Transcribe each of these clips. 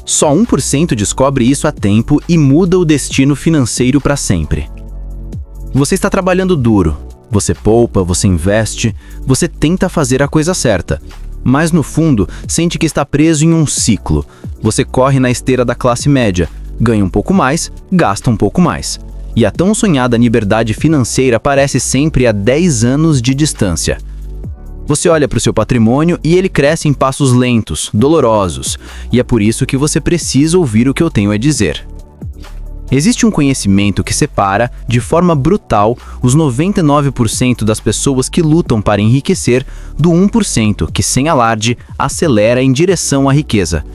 Só 1% descobre isso a tempo e muda o destino financeiro para sempre. Você está trabalhando duro, você poupa, você investe, você tenta fazer a coisa certa, mas no fundo sente que está preso em um ciclo. Você corre na esteira da classe média, ganha um pouco mais, gasta um pouco mais. E a tão sonhada liberdade financeira parece sempre a 10 anos de distância. Você olha para o seu patrimônio e ele cresce em passos lentos, dolorosos, e é por isso que você precisa ouvir o que eu tenho a dizer. Existe um conhecimento que separa, de forma brutal, os 99% das pessoas que lutam para enriquecer do 1% que, sem alarde, acelera em direção à riqueza.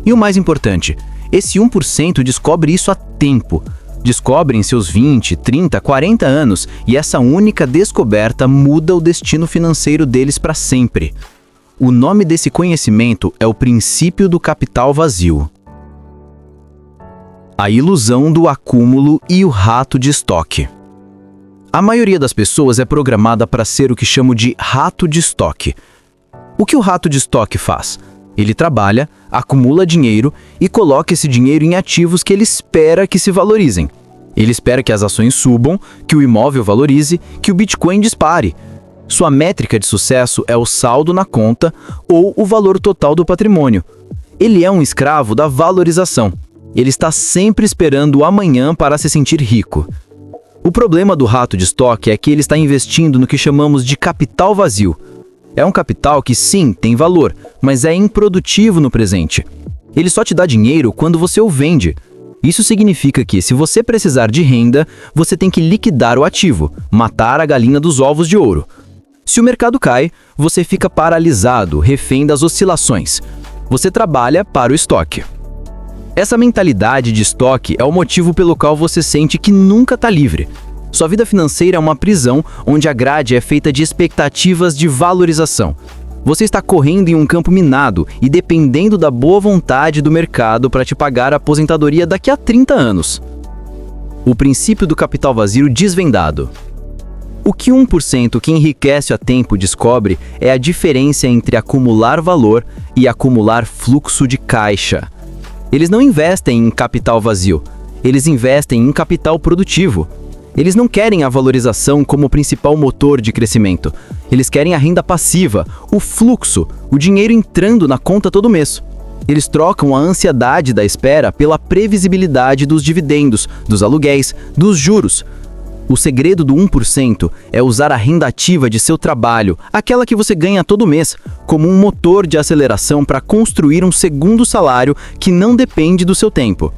E o mais importante, esse 1% descobre isso a tempo. Descobre em seus 20, 30, 40 anos e essa única descoberta muda o destino financeiro deles para sempre. O nome desse conhecimento é o princípio do capital vazio. A ilusão do acúmulo e o rato de estoque. A maioria das pessoas é programada para ser o que chamo de rato de estoque. O que o rato de estoque faz? Ele trabalha, acumula dinheiro e coloca esse dinheiro em ativos que ele espera que se valorizem. Ele espera que as ações subam, que o imóvel valorize, que o Bitcoin dispare. Sua métrica de sucesso é o saldo na conta ou o valor total do patrimônio. Ele é um escravo da valorização. Ele está sempre esperando o amanhã para se sentir rico. O problema do rato de estoque é que ele está investindo no que chamamos de capital vazio. É um capital que sim, tem valor, mas é improdutivo no presente. Ele só te dá dinheiro quando você o vende. Isso significa que, se você precisar de renda, você tem que liquidar o ativo, matar a galinha dos ovos de ouro. Se o mercado cai, você fica paralisado, refém das oscilações. Você trabalha para o estoque. Essa mentalidade de estoque é o motivo pelo qual você sente que nunca está livre. Sua vida financeira é uma prisão onde a grade é feita de expectativas de valorização. Você está correndo em um campo minado e dependendo da boa vontade do mercado para te pagar a aposentadoria daqui a 30 anos. O princípio do capital vazio desvendado. O que 1% que enriquece a tempo descobre é a diferença entre acumular valor e acumular fluxo de caixa. Eles não investem em capital vazio, eles investem em capital produtivo. Eles não querem a valorização como principal motor de crescimento. Eles querem a renda passiva, o fluxo, o dinheiro entrando na conta todo mês. Eles trocam a ansiedade da espera pela previsibilidade dos dividendos, dos aluguéis, dos juros. O segredo do 1% é usar a renda ativa de seu trabalho, aquela que você ganha todo mês, como um motor de aceleração para construir um segundo salário que não depende do seu tempo.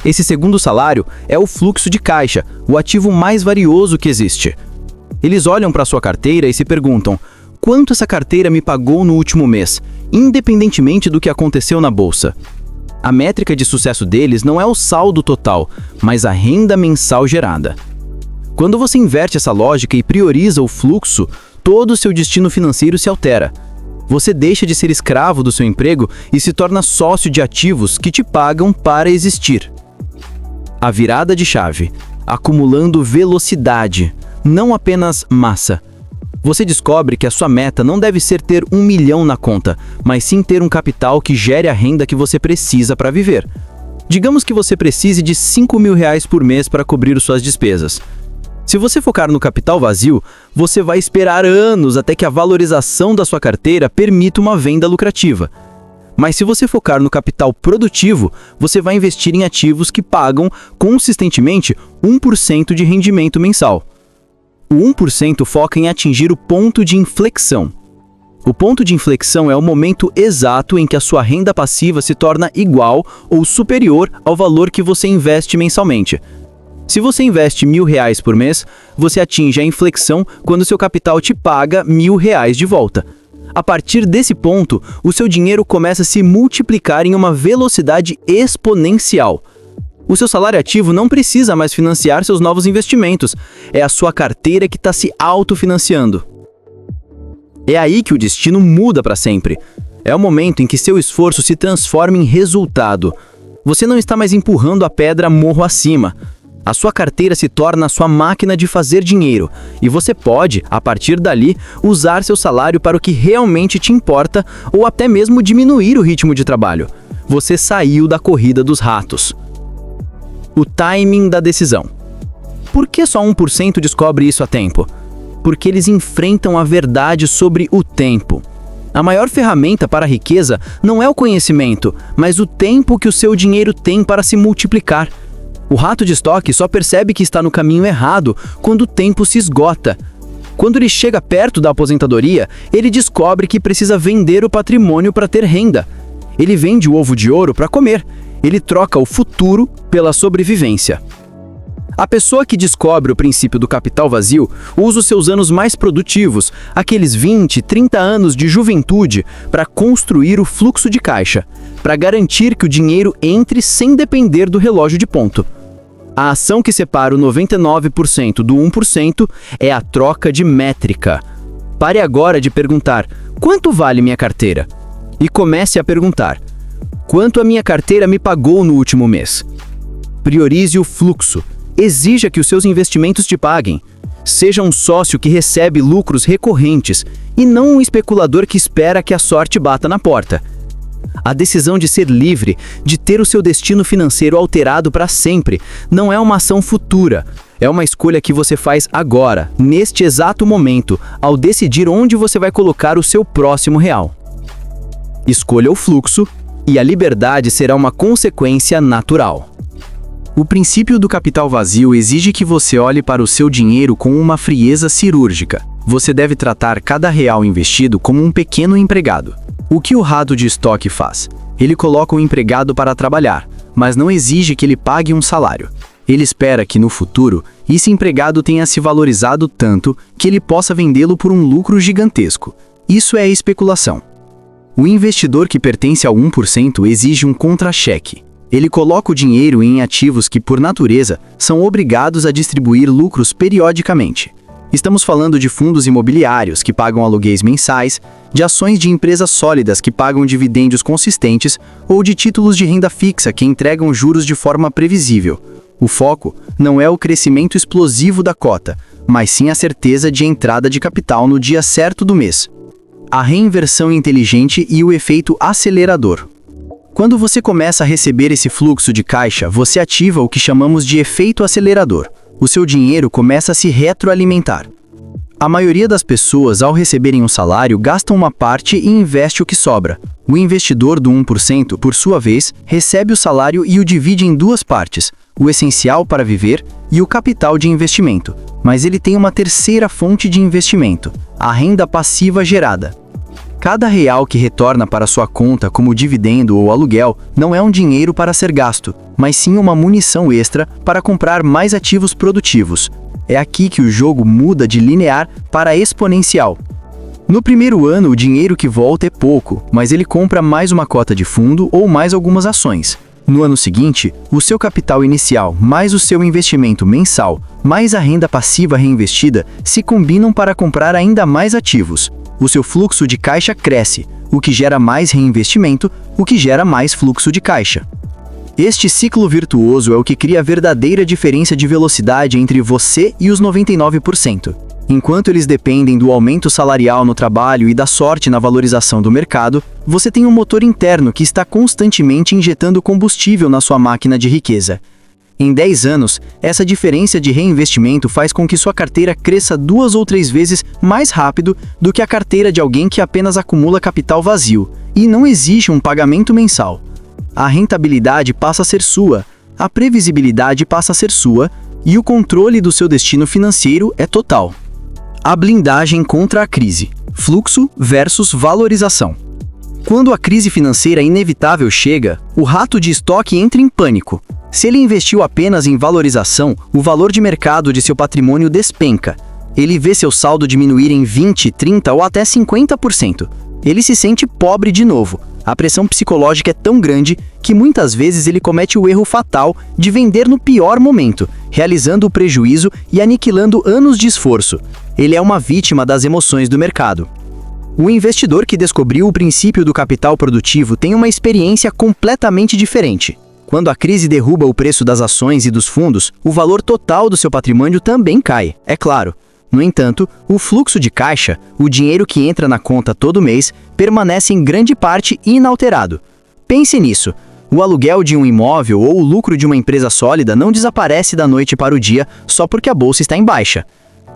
Esse segundo salário é o fluxo de caixa, o ativo mais valioso que existe. Eles olham para sua carteira e se perguntam: quanto essa carteira me pagou no último mês, independentemente do que aconteceu na bolsa? A métrica de sucesso deles não é o saldo total, mas a renda mensal gerada. Quando você inverte essa lógica e prioriza o fluxo, todo o seu destino financeiro se altera. Você deixa de ser escravo do seu emprego e se torna sócio de ativos que te pagam para existir. A virada de chave, acumulando velocidade, não apenas massa. Você descobre que a sua meta não deve ser ter 1 milhão na conta, mas sim ter um capital que gere a renda que você precisa para viver. Digamos que você precise de R$ 5.000 por mês para cobrir suas despesas. Se você focar no capital vazio, você vai esperar anos até que a valorização da sua carteira permita uma venda lucrativa. Mas se você focar no capital produtivo, você vai investir em ativos que pagam consistentemente 1% de rendimento mensal. O 1% foca em atingir o ponto de inflexão. O ponto de inflexão é o momento exato em que a sua renda passiva se torna igual ou superior ao valor que você investe mensalmente. Se você investe R$ 1.000 por mês, você atinge a inflexão quando seu capital te paga R$ 1.000 de volta. A partir desse ponto, o seu dinheiro começa a se multiplicar em uma velocidade exponencial. O seu salário ativo não precisa mais financiar seus novos investimentos. É a sua carteira que está se autofinanciando. É aí que o destino muda para sempre. É o momento em que seu esforço se transforma em resultado. Você não está mais empurrando a pedra morro acima. A sua carteira se torna a sua máquina de fazer dinheiro e você pode, a partir dali, usar seu salário para o que realmente te importa ou até mesmo diminuir o ritmo de trabalho. você saiu da corrida dos ratos. O timing da decisão. Por que só 1% descobre isso a tempo? Porque eles enfrentam a verdade sobre o tempo. A maior ferramenta para a riqueza não é o conhecimento, mas o tempo que o seu dinheiro tem para se multiplicar. O rato de estoque só percebe que está no caminho errado quando o tempo se esgota. Quando ele chega perto da aposentadoria, ele descobre que precisa vender o patrimônio para ter renda. Ele vende o ovo de ouro para comer. Ele troca o futuro pela sobrevivência. A pessoa que descobre o princípio do capital vazio usa os seus anos mais produtivos, aqueles 20, 30 anos de juventude, para construir o fluxo de caixa, para garantir que o dinheiro entre sem depender do relógio de ponto. A ação que separa o 99% do 1% é a troca de métrica. Pare agora de perguntar: quanto vale minha carteira? E comece a perguntar: quanto a minha carteira me pagou no último mês? Priorize o fluxo. Exija que os seus investimentos te paguem. Seja um sócio que recebe lucros recorrentes e não um especulador que espera que a sorte bata na porta. A decisão de ser livre, de ter o seu destino financeiro alterado para sempre, não é uma ação futura. É uma escolha que você faz agora, neste exato momento, ao decidir onde você vai colocar o seu próximo real. Escolha o fluxo e a liberdade será uma consequência natural. O princípio do capital vazio exige que você olhe para o seu dinheiro com uma frieza cirúrgica. Você deve tratar cada real investido como um pequeno empregado. O que o rato de estoque faz? Ele coloca o empregado para trabalhar, mas não exige que ele pague um salário. Ele espera que no futuro, esse empregado tenha se valorizado tanto que ele possa vendê-lo por um lucro gigantesco. Isso é especulação. O investidor que pertence ao 1% exige um contra-cheque. Ele coloca o dinheiro em ativos que, por natureza, são obrigados a distribuir lucros periodicamente. Estamos falando de fundos imobiliários que pagam aluguéis mensais, de ações de empresas sólidas que pagam dividendos consistentes ou de títulos de renda fixa que entregam juros de forma previsível. O foco não é o crescimento explosivo da cota, mas sim a certeza de entrada de capital no dia certo do mês. A reinversão inteligente e o efeito acelerador. Quando você começa a receber esse fluxo de caixa, você ativa o que chamamos de efeito acelerador. O seu dinheiro começa a se retroalimentar. A maioria das pessoas, ao receberem um salário, gastam uma parte e investe o que sobra. O investidor do 1%, por sua vez, recebe o salário e o divide em duas partes, o essencial para viver e o capital de investimento. Mas ele tem uma terceira fonte de investimento, a renda passiva gerada. Cada real que retorna para sua conta como dividendo ou aluguel não é um dinheiro para ser gasto, mas sim uma munição extra para comprar mais ativos produtivos. É aqui que o jogo muda de linear para exponencial. No primeiro ano, o dinheiro que volta é pouco, mas ele compra mais uma cota de fundo ou mais algumas ações. No ano seguinte, o seu capital inicial, mais o seu investimento mensal, mais a renda passiva reinvestida, se combinam para comprar ainda mais ativos. O seu fluxo de caixa cresce, o que gera mais reinvestimento, o que gera mais fluxo de caixa. Este ciclo virtuoso é o que cria a verdadeira diferença de velocidade entre você e os 99%. Enquanto eles dependem do aumento salarial no trabalho e da sorte na valorização do mercado, você tem um motor interno que está constantemente injetando combustível na sua máquina de riqueza. Em 10 anos, essa diferença de reinvestimento faz com que sua carteira cresça 2 ou 3 vezes mais rápido do que a carteira de alguém que apenas acumula capital vazio e não exige um pagamento mensal. A rentabilidade passa a ser sua, a previsibilidade passa a ser sua e o controle do seu destino financeiro é total. A blindagem contra a crise. Fluxo versus valorização. Quando a crise financeira inevitável chega, o rato de estoque entra em pânico. Se ele investiu apenas em valorização, o valor de mercado de seu patrimônio despenca. Ele vê seu saldo diminuir em 20%, 30% ou até 50%. Ele se sente pobre de novo. A pressão psicológica é tão grande que muitas vezes ele comete o erro fatal de vender no pior momento, realizando o prejuízo e aniquilando anos de esforço. Ele é uma vítima das emoções do mercado. O investidor que descobriu o princípio do capital produtivo tem uma experiência completamente diferente. Quando a crise derruba o preço das ações e dos fundos, o valor total do seu patrimônio também cai, é claro. No entanto, o fluxo de caixa, o dinheiro que entra na conta todo mês, permanece em grande parte inalterado. Pense nisso. O aluguel de um imóvel ou o lucro de uma empresa sólida não desaparece da noite para o dia só porque a bolsa está em baixa.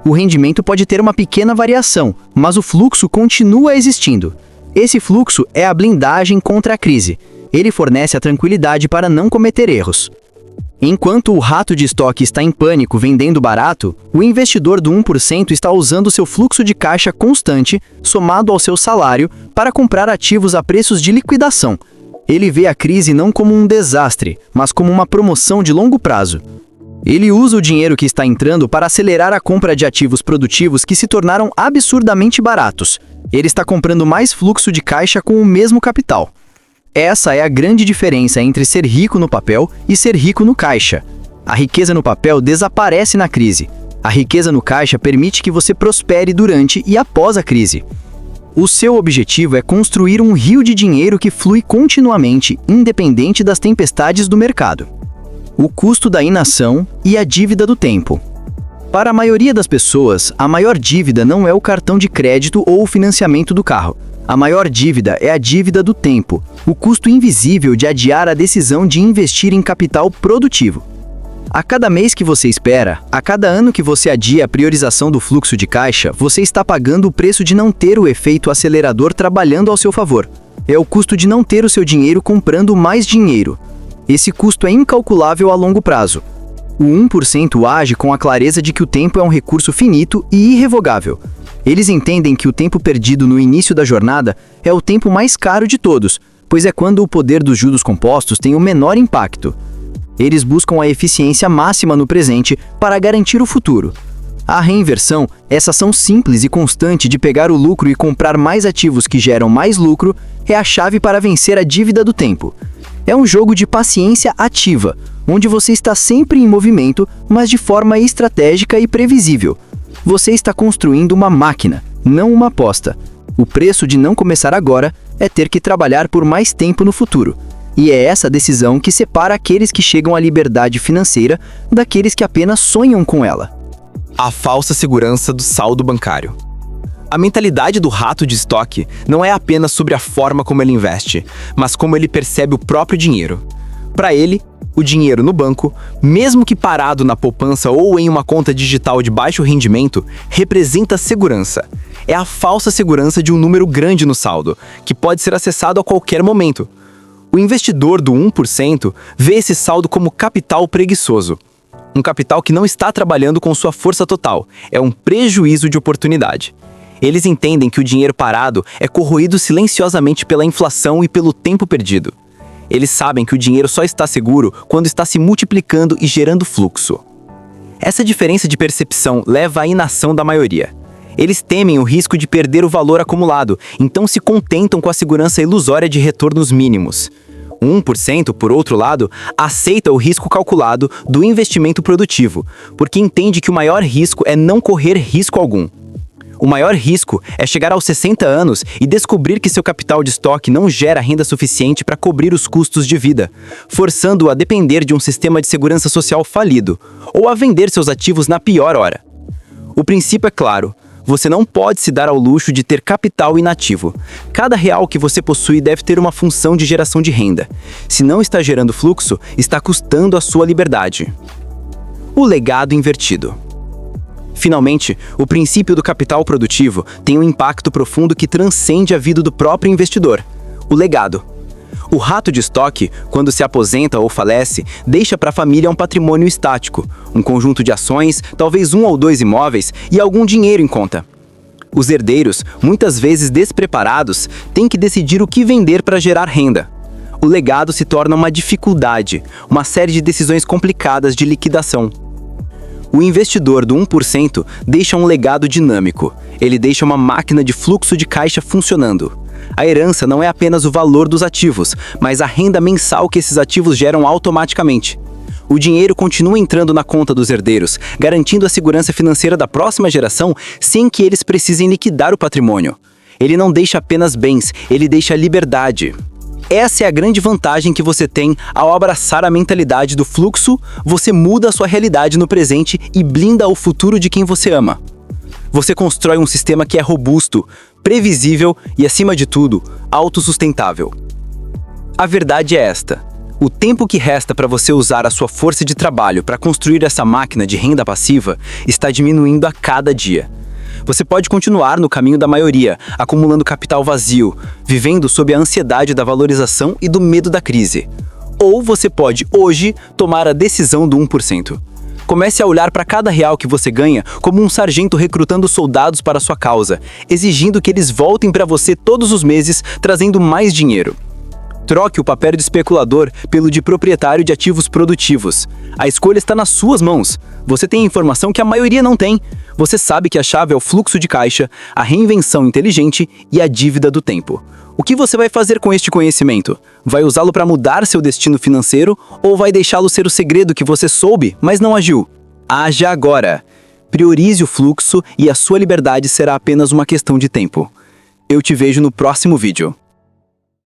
O rendimento pode ter uma pequena variação, mas o fluxo continua existindo. Esse fluxo é a blindagem contra a crise. Ele fornece a tranquilidade para não cometer erros. Enquanto o rato de estoque está em pânico vendendo barato, o investidor do 1% está usando seu fluxo de caixa constante, somado ao seu salário, para comprar ativos a preços de liquidação. Ele vê a crise não como um desastre, mas como uma promoção de longo prazo. Ele usa o dinheiro que está entrando para acelerar a compra de ativos produtivos que se tornaram absurdamente baratos. Ele está comprando mais fluxo de caixa com o mesmo capital. Essa é a grande diferença entre ser rico no papel e ser rico no caixa. A riqueza no papel desaparece na crise. A riqueza no caixa permite que você prospere durante e após a crise. O seu objetivo é construir um rio de dinheiro que flui continuamente, independente das tempestades do mercado. O custo da inação e a dívida do tempo. Para a maioria das pessoas, a maior dívida não é o cartão de crédito ou o financiamento do carro. A maior dívida é a dívida do tempo, o custo invisível de adiar a decisão de investir em capital produtivo. A cada mês que você espera, a cada ano que você adia a priorização do fluxo de caixa, você está pagando o preço de não ter o efeito acelerador trabalhando ao seu favor. É o custo de não ter o seu dinheiro comprando mais dinheiro. Esse custo é incalculável a longo prazo. O 1% age com a clareza de que o tempo é um recurso finito e irrevogável. Eles entendem que o tempo perdido no início da jornada é o tempo mais caro de todos, pois é quando o poder dos juros compostos tem o menor impacto. Eles buscam a eficiência máxima no presente para garantir o futuro. A reinversão, essa ação simples e constante de pegar o lucro e comprar mais ativos que geram mais lucro, é a chave para vencer a dívida do tempo. É um jogo de paciência ativa, onde você está sempre em movimento, mas de forma estratégica e previsível. Você está construindo uma máquina, não uma aposta. O preço de não começar agora é ter que trabalhar por mais tempo no futuro. E é essa decisão que separa aqueles que chegam à liberdade financeira daqueles que apenas sonham com ela. A falsa segurança do saldo bancário. A mentalidade do rato de estoque não é apenas sobre a forma como ele investe, mas como ele percebe o próprio dinheiro. Para ele, o dinheiro no banco, mesmo que parado na poupança ou em uma conta digital de baixo rendimento, representa segurança. É a falsa segurança de um número grande no saldo, que pode ser acessado a qualquer momento. O investidor do 1% vê esse saldo como capital preguiçoso. Um capital que não está trabalhando com sua força total, é um prejuízo de oportunidade. Eles entendem que o dinheiro parado é corroído silenciosamente pela inflação e pelo tempo perdido. Eles sabem que o dinheiro só está seguro quando está se multiplicando e gerando fluxo. Essa diferença de percepção leva à inação da maioria. Eles temem o risco de perder o valor acumulado, então se contentam com a segurança ilusória de retornos mínimos. O 1%, por outro lado, aceita o risco calculado do investimento produtivo, porque entende que o maior risco é não correr risco algum. O maior risco é chegar aos 60 anos e descobrir que seu capital de estoque não gera renda suficiente para cobrir os custos de vida, forçando-o a depender de um sistema de segurança social falido, ou a vender seus ativos na pior hora. O princípio é claro. Você não pode se dar ao luxo de ter capital inativo. Cada real que você possui deve ter uma função de geração de renda. Se não está gerando fluxo, está custando a sua liberdade. O legado invertido. Finalmente, o princípio do capital produtivo tem um impacto profundo que transcende a vida do próprio investidor: o legado. O rato de estoque, quando se aposenta ou falece, deixa para a família um patrimônio estático, um conjunto de ações, talvez 1 ou 2 imóveis e algum dinheiro em conta. Os herdeiros, muitas vezes despreparados, têm que decidir o que vender para gerar renda. O legado se torna uma dificuldade, uma série de decisões complicadas de liquidação. O investidor do 1% deixa um legado dinâmico. Ele deixa uma máquina de fluxo de caixa funcionando. A herança não é apenas o valor dos ativos, mas a renda mensal que esses ativos geram automaticamente. O dinheiro continua entrando na conta dos herdeiros, garantindo a segurança financeira da próxima geração sem que eles precisem liquidar o patrimônio. Ele não deixa apenas bens, ele deixa liberdade. Essa é a grande vantagem que você tem ao abraçar a mentalidade do fluxo. Você muda a sua realidade no presente e blinda o futuro de quem você ama. Você constrói um sistema que é robusto, previsível e, acima de tudo, autossustentável. A verdade é esta: o tempo que resta para você usar a sua força de trabalho para construir essa máquina de renda passiva está diminuindo a cada dia. Você pode continuar no caminho da maioria, acumulando capital vazio, vivendo sob a ansiedade da valorização e do medo da crise. Ou você pode, hoje, tomar a decisão do 1%. Comece a olhar para cada real que você ganha como um sargento recrutando soldados para sua causa, exigindo que eles voltem para você todos os meses, trazendo mais dinheiro. Troque o papel de especulador pelo de proprietário de ativos produtivos. A escolha está nas suas mãos. Você tem informação que a maioria não tem. Você sabe que a chave é o fluxo de caixa, a reinvenção inteligente e a dívida do tempo. O que você vai fazer com este conhecimento? Vai usá-lo para mudar seu destino financeiro ou vai deixá-lo ser o segredo que você soube, mas não agiu? Haja agora! Priorize o fluxo e a sua liberdade será apenas uma questão de tempo. Eu te vejo no próximo vídeo.